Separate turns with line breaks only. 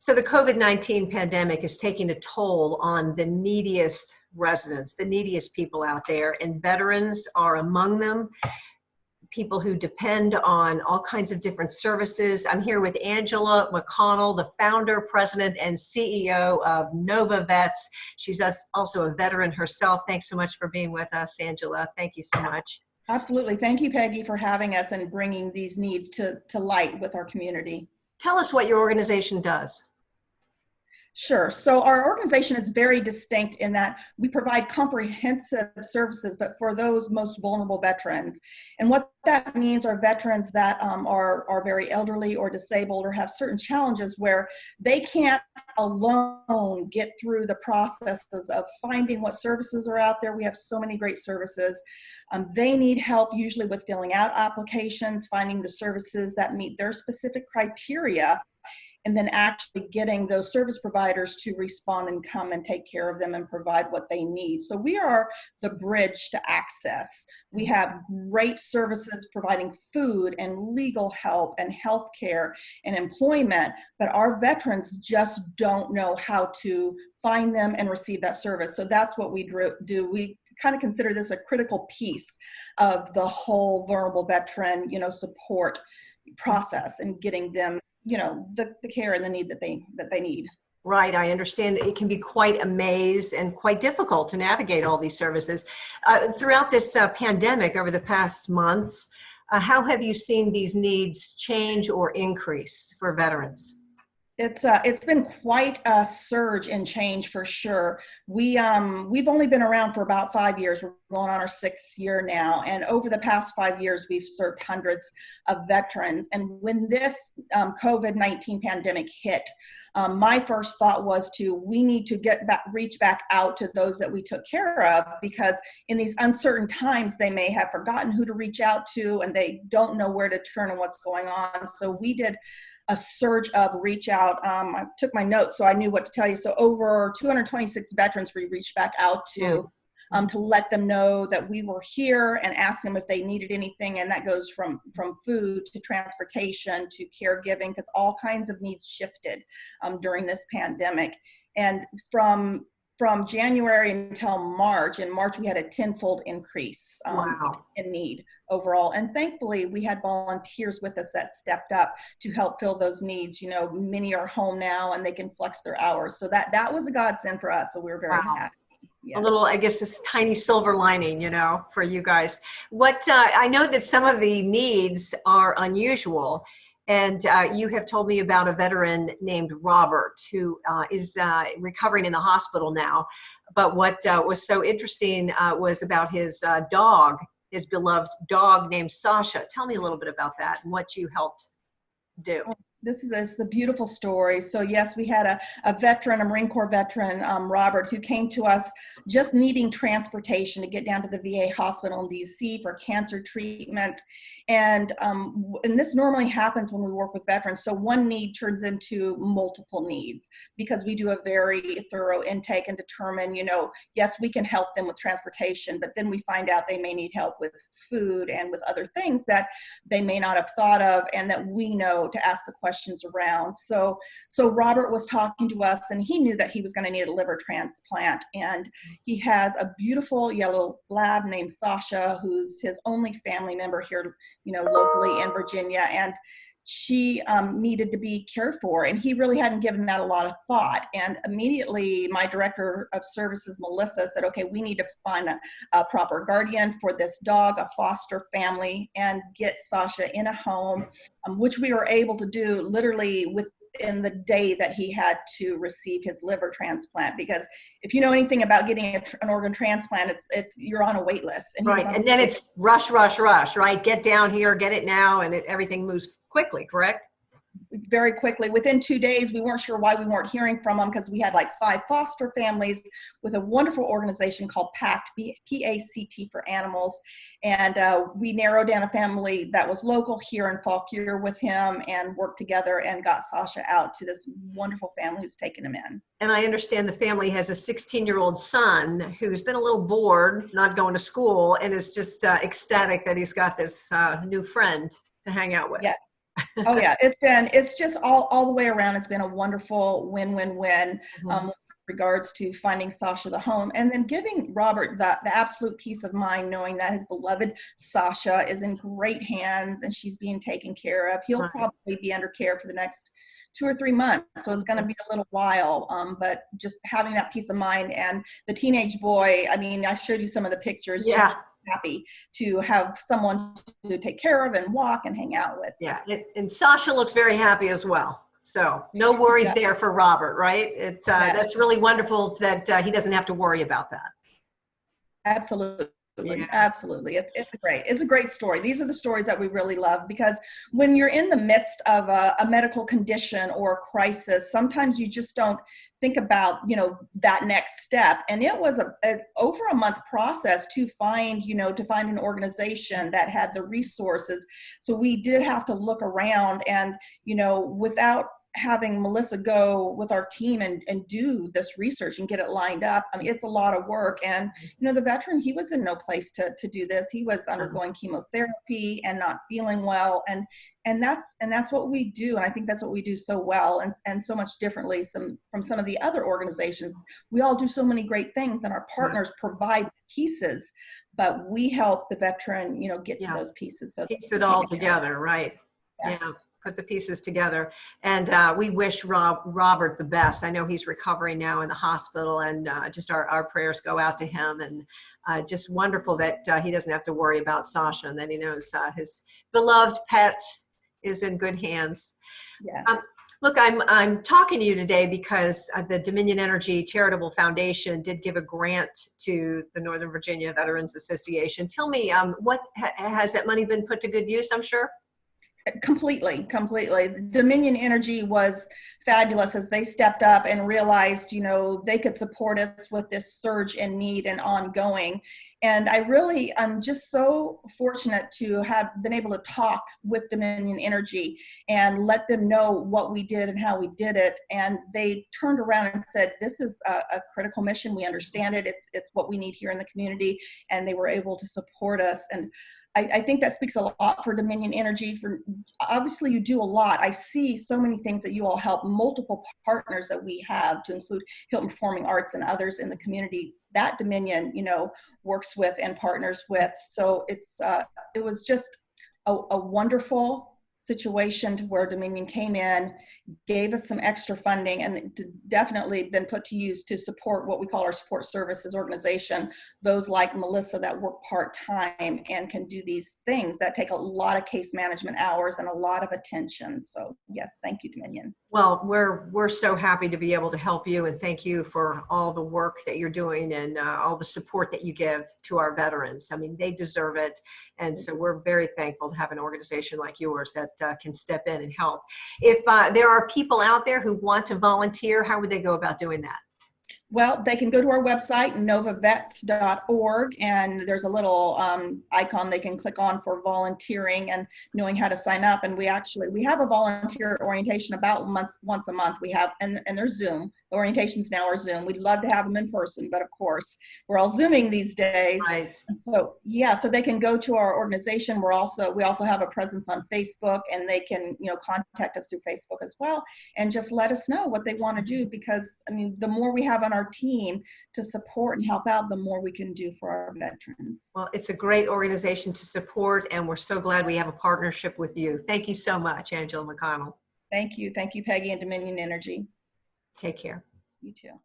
So the COVID-19 pandemic is taking a toll on the neediest residents, the neediest people out there, and veterans are among them, people who depend on all kinds of different services. I'm here with Angela McConnell, the founder, president, and CEO of NovaVets. She's also a veteran herself. Thanks so much for being with us, Angela. Thank you so much.
Absolutely. Thank you, Peggy, for having us and bringing these needs to light with our community.
Tell us what your organization does.
Sure. So our organization is very distinct in that we provide comprehensive services, but for those most vulnerable veterans. And what that means are veterans that are very elderly or disabled or have certain challenges where they can't alone get through the processes of finding what services are out there. We have so many great services. They need help usually with filling out applications, finding the services that meet their specific criteria, and then actually getting those service providers to respond and come and take care of them and provide what they need. So we are the bridge to access. We have great services providing food and legal help and healthcare and employment, but our veterans just don't know how to find them and receive that service. So that's what we do. We kind of consider this a critical piece of the whole vulnerable veteran, support process and getting them the care and the need that they need.
Right. I understand it can be quite a maze and quite difficult to navigate all these services. Throughout this pandemic over the past months, how have you seen these needs change or increase for veterans?
It's been quite a surge in change for sure. We've only been around for about 5 years. We're going on our 6th year now. And over the past 5 years, we've served hundreds of veterans. And when this COVID-19 pandemic hit, my first thought was we need to reach back out to those that we took care of, because in these uncertain times, they may have forgotten who to reach out to and they don't know where to turn and what's going on. So we did a surge of reach out. I took my notes so I knew what to tell you. So over 226 veterans we reached back out to let them know that we were here and ask them if they needed anything. And that goes from food to transportation to caregiving, because all kinds of needs shifted during this pandemic. And from January until March, in March we had a tenfold increase in need overall. And thankfully we had volunteers with us that stepped up to help fill those needs. Many are home now and they can flex their hours. So that was a godsend for us. So we were very happy. Yeah.
A little, I guess, this tiny silver lining, for you guys. I know that some of the needs are unusual. And you have told me about a veteran named Robert who is recovering in the hospital now. But what was so interesting was about his dog, his beloved dog named Sasha. Tell me a little bit about that and what you helped do.
This is a beautiful story. So yes, we had a veteran, a Marine Corps veteran, Robert, who came to us just needing transportation to get down to the VA hospital in DC for cancer treatments. And this normally happens when we work with veterans. So one need turns into multiple needs because we do a very thorough intake and determine, yes, we can help them with transportation, but then we find out they may need help with food and with other things that they may not have thought of and that we know to ask the questions around. So Robert was talking to us and he knew that he was going to need a liver transplant. And he has a beautiful yellow lab named Sasha, who's his only family member here, locally in Virginia. And she needed to be cared for. And he really hadn't given that a lot of thought. And immediately my director of services, Melissa, said, okay, we need to find a proper guardian for this dog, a foster family, and get Sasha in a home, which we were able to do literally within the day that he had to receive his liver transplant. Because if you know anything about getting an organ transplant, it's you're on a wait list. And
right, and then it's rush, right? Get down here, get it now, and everything moves quickly, correct?
Very quickly. Within 2 days, we weren't sure why we weren't hearing from them because we had like 5 foster families with a wonderful organization called PACT, P-A-C-T for animals. And we narrowed down a family that was local here in Fauquier with him and worked together and got Sasha out to this wonderful family who's taken him in. And
I understand the family has a 16-year-old son who's been a little bored, not going to school, and is just ecstatic that he's got this new friend to hang out with.
Yes. Oh yeah, it's just all the way around. It's been a wonderful win-win-win. With regards to finding Sasha the home, and then giving Robert the absolute peace of mind knowing that his beloved Sasha is in great hands and she's being taken care of. He'll
Right.
probably be under care for the next 2 or 3 months, so it's going to be a little while, but just having that peace of mind. And the teenage boy, I mean, I showed you some of the pictures,
Yeah.
just happy to have someone to take care of and walk and hang out with.
Yeah. And Sasha looks very happy as well. So no worries there for Robert, right? That's really wonderful that he doesn't have to worry about that.
Absolutely.
Yeah.
Absolutely. It's a great story. These are the stories that we really love, because when you're in the midst of a medical condition or a crisis, sometimes you just don't think about, that next step. And it was over a month process to find an organization that had the resources. So we did have to look around, and, without having Melissa go with our team and do this research and get it lined up, I mean, it's a lot of work. And the veteran, he was in no place to do this. He was undergoing chemotherapy and not feeling well, and that's what we do. And I think that's what we do so well, and so much differently from some of the other organizations. We all do so many great things, and our partners provide pieces, but we help the veteran get to those pieces, so
piece it all together, right?
Yes.
Yeah, put the pieces together. And we wish Robert the best. I know he's recovering now in the hospital, and just our prayers go out to him. And just wonderful that he doesn't have to worry about Sasha, and that he knows his beloved pet is in good hands.
Yes.
Look, I'm talking to you today because the Dominion Energy Charitable Foundation did give a grant to the Northern Virginia Veterans Association. Tell me, what has that money been put to good use, I'm sure?
Completely. Dominion Energy was fabulous as they stepped up and realized, they could support us with this surge in need and ongoing. And I'm just so fortunate to have been able to talk with Dominion Energy and let them know what we did and how we did it. And they turned around and said, this is a critical mission. We understand it. It's what we need here in the community. And they were able to support us. And I think that speaks a lot for Dominion Energy. For obviously, you do a lot. I see so many things that you all help, multiple partners that we have, to include Hilton Performing Arts and others in the community that Dominion, works with and partners with. So it was just a wonderful situation to where Dominion came in, gave us some extra funding, and definitely been put to use to support what we call our support services organization, those like Melissa that work part-time and can do these things that take a lot of case management hours and a lot of attention. So yes, thank you, Dominion.
Well, we're so happy to be able to help you, and thank you for all the work that you're doing and all the support that you give to our veterans. I mean, they deserve it. And so we're very thankful to have an organization like yours that can step in and help. If there are people out there who want to volunteer, how would they go about doing that?
Well, they can go to our website, NovaVets.org, and there's a little icon they can click on for volunteering and knowing how to sign up. And we have a volunteer orientation about once a month. We have, and they're Zoom. The orientations now are Zoom. We'd love to have them in person, but of course, we're all Zooming these days.
Right.
So yeah, so they can go to our organization. We also have a presence on Facebook, and they can contact us through Facebook as well, and just let us know what they want to do, because I mean, the more we have on our team to support and help out, the more we can do for our veterans.
Well, it's a great organization to support, and we're so glad we have a partnership with you. Thank you so much, Angela McConnell.
Thank you, Peggy and Dominion Energy.
Take care.
You too.